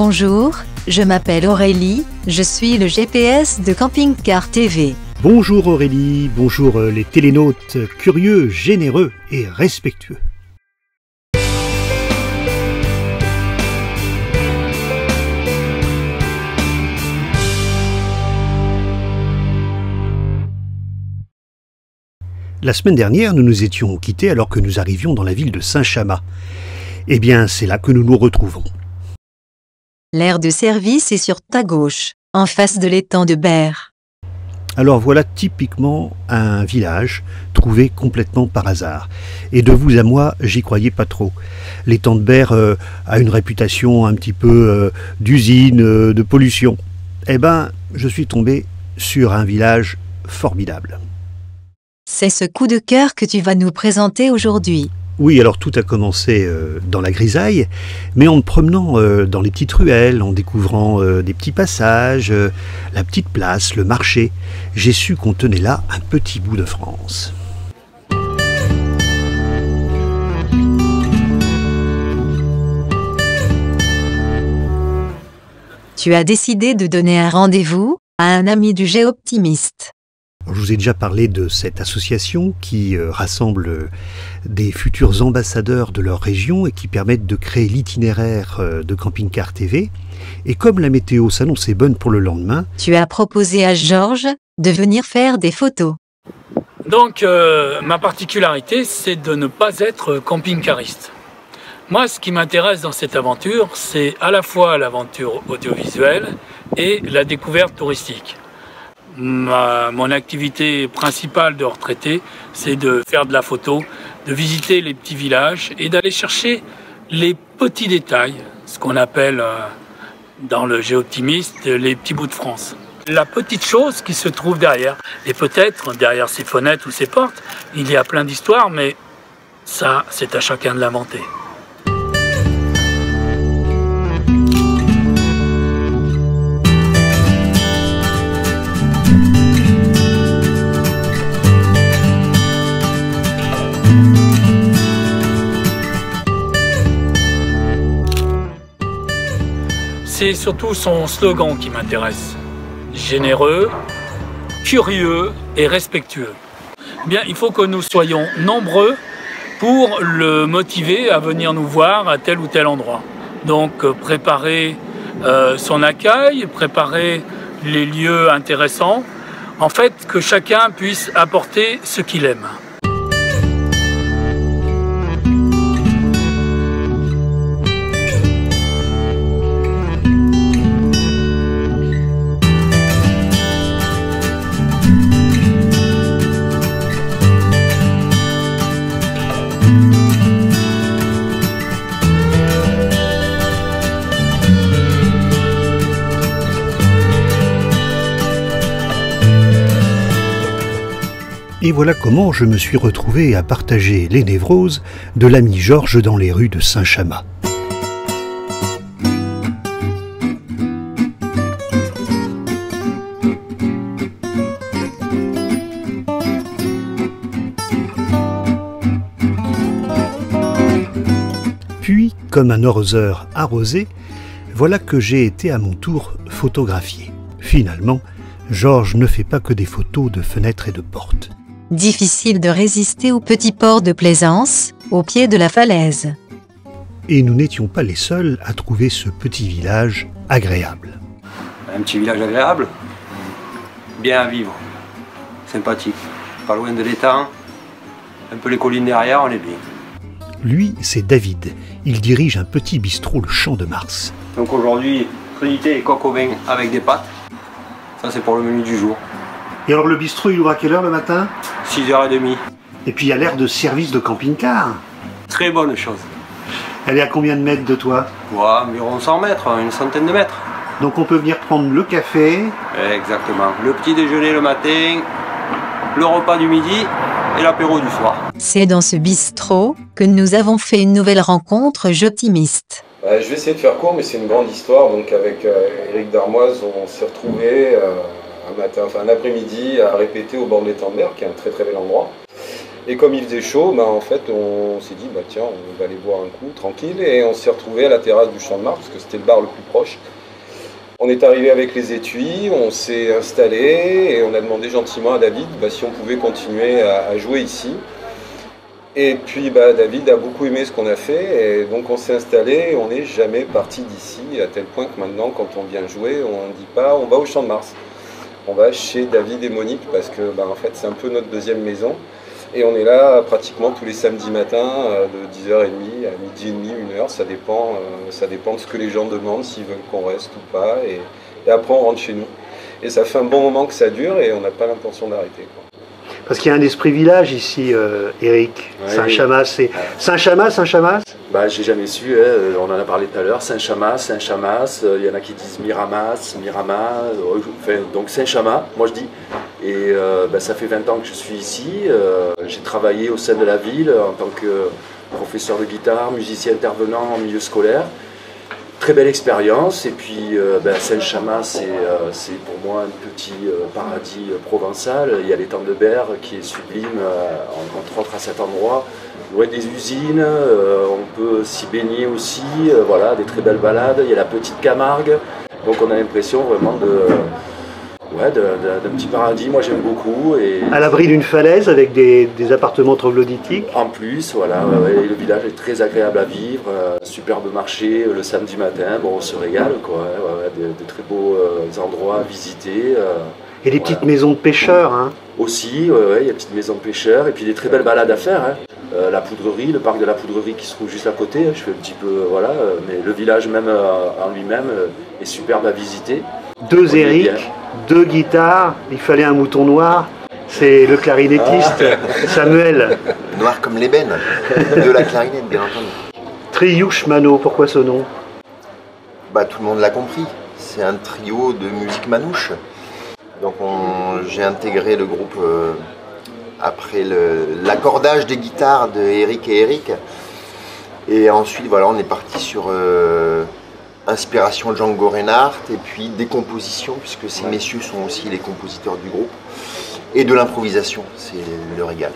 Bonjour, je m'appelle Aurélie, je suis le GPS de Camping Car TV. Bonjour Aurélie, bonjour les télénautes curieux, généreux et respectueux. La semaine dernière, nous nous étions quittés alors que nous arrivions dans la ville de Saint-Chamas. Eh bien, c'est là que nous nous retrouvons. L'aire de service est sur ta gauche, en face de l'étang de Berre. Alors voilà typiquement un village trouvé complètement par hasard. Et de vous à moi, j'y croyais pas trop. L'étang de Berre a une réputation un petit peu d'usine, de pollution. Eh ben, je suis tombé sur un village formidable. C'est ce coup de cœur que tu vas nous présenter aujourd'hui. Oui, alors tout a commencé dans la grisaille, mais en me promenant dans les petites ruelles, en découvrant des petits passages, la petite place, le marché, j'ai su qu'on tenait là un petit bout de France. Tu as décidé de donner un rendez-vous à un ami du Géoptimiste. Je vous ai déjà parlé de cette association qui rassemble des futurs ambassadeurs de leur région et qui permettent de créer l'itinéraire de Camping Car TV. Et comme la météo s'annonçait bonne pour le lendemain, Tu as proposé à Georges de venir faire des photos. Donc, ma particularité, c'est de ne pas être camping-cariste. Moi, ce qui m'intéresse dans cette aventure, c'est à la fois l'aventure audiovisuelle et la découverte touristique. Mon activité principale de retraité, c'est de faire de la photo, de visiter les petits villages et d'aller chercher les petits détails, ce qu'on appelle dans le Géoptimiste les petits bouts de France. La petite chose qui se trouve derrière, et peut-être derrière ces fenêtres ou ces portes, il y a plein d'histoires, mais ça, c'est à chacun de l'inventer. C'est surtout son slogan qui m'intéresse. Généreux, curieux et respectueux. Bien, il faut que nous soyons nombreux pour le motiver à venir nous voir à tel ou tel endroit. Donc préparer son accueil, préparer les lieux intéressants. En fait, que chacun puisse apporter ce qu'il aime. Et voilà comment je me suis retrouvé à partager les névroses de l'ami Georges dans les rues de Saint-Chamas. Puis, comme un arroseur arrosé, voilà que j'ai été à mon tour photographié. Finalement, Georges ne fait pas que des photos de fenêtres et de portes. Difficile de résister au petit port de Plaisance, au pied de la falaise. Et nous n'étions pas les seuls à trouver ce petit village agréable. Un petit village agréable, bien à vivre, sympathique, pas loin de l'étang, un peu les collines derrière, on est bien. Lui, c'est David. Il dirige un petit bistrot, le Champ de Mars. Donc aujourd'hui, crudité et coq au vin avec des pâtes, ça c'est pour le menu du jour. Et alors le bistrot, il ouvre à quelle heure le matin? 6h30. Et puis il y a l'air de service de camping-car. Très bonne chose. Elle est à combien de mètres de toi? Ouais, environ 100 mètres, une centaine de mètres. Donc on peut venir prendre le café. Exactement. Le petit déjeuner le matin, le repas du midi et l'apéro du soir. C'est dans ce bistrot que nous avons fait une nouvelle rencontre Géoptimiste. Je vais essayer de faire court, mais c'est une grande histoire. Donc avec Éric Darmoise, on s'est retrouvés un après-midi à répéter au bord de l'étang de Berre, qui est un très très bel endroit. Et comme il faisait chaud, en fait, on s'est dit, tiens, on va aller boire un coup, tranquille. Et on s'est retrouvé à la terrasse du Champ de Mars, parce que c'était le bar le plus proche. On est arrivé avec les étuis, on s'est installé et on a demandé gentiment à David si on pouvait continuer à jouer ici. Et puis David a beaucoup aimé ce qu'on a fait, et donc on s'est installé et on n'est jamais parti d'ici, à tel point que maintenant, quand on vient jouer, on ne dit pas on va au Champ de Mars. On va chez David et Monique, parce que en fait c'est un peu notre deuxième maison. Et on est là pratiquement tous les samedis matins, de 10h30 à midi et demi, 1h, ça dépend de ce que les gens demandent, s'ils veulent qu'on reste ou pas. Et après on rentre chez nous. Et ça fait un bon moment que ça dure et on n'a pas l'intention d'arrêter. Parce qu'il y a un esprit village ici, Eric. Ouais, Saint-Chamas, c'est Saint-Chamas, Saint-Chamas? J'ai jamais su, on en a parlé tout à l'heure, Saint-Chamas, Saint-Chamas, il y en a qui disent Miramas, Miramas, donc Saint-Chamas, moi je dis. Et ça fait 20 ans que je suis ici, j'ai travaillé au sein de la ville en tant que professeur de guitare, musicien intervenant en milieu scolaire. Très belle expérience, et puis Saint-Chamas c'est pour moi un petit paradis provençal. Il y a l'étang de Berre qui est sublime, entre autres à cet endroit, loin des usines, on peut s'y baigner aussi, voilà, des très belles balades. Il y a la petite Camargue, donc on a l'impression vraiment d'un petit paradis. Moi j'aime beaucoup. Et à l'abri d'une falaise avec des appartements troglodytiques. En plus, voilà, et le village est très agréable à vivre, superbe marché le samedi matin, on se régale, quoi, de très beaux endroits à visiter. Et des petites maisons de pêcheurs. Hein. Aussi, il y a des petites maisons de pêcheurs, et puis des très belles balades à faire. Hein. La Poudrerie, le parc de la Poudrerie qui se trouve juste à côté, je fais un petit peu, mais le village même en lui-même est superbe à visiter. Deux Eric, deux guitares, il fallait un mouton noir, c'est le clarinettiste Samuel. Noir comme l'ébène, de la clarinette bien entendu. Triouche Mano, pourquoi ce nom? Tout le monde l'a compris, c'est un trio de musique manouche. Donc j'ai intégré le groupe après l'accordage des guitares de Eric et Eric. Et ensuite on est parti sur inspiration Django Reinhardt et puis des compositions, puisque ces messieurs sont aussi les compositeurs du groupe, et de l'improvisation, c'est le régal.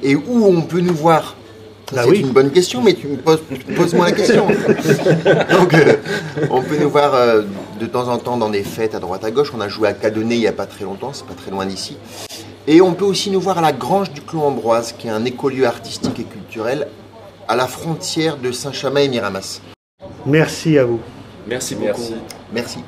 Et où on peut nous voir? Ah C'est oui. une bonne question, mais tu me poses-moi la question. Donc, on peut nous voir de temps en temps dans des fêtes à droite à gauche. On a joué à Cadonnet il n'y a pas très longtemps, c'est pas très loin d'ici. Et on peut aussi nous voir à la Grange du Clos Ambroise, qui est un écolieu artistique et culturel à la frontière de Saint-Chamas et Miramas. Merci à vous. Merci beaucoup. Merci.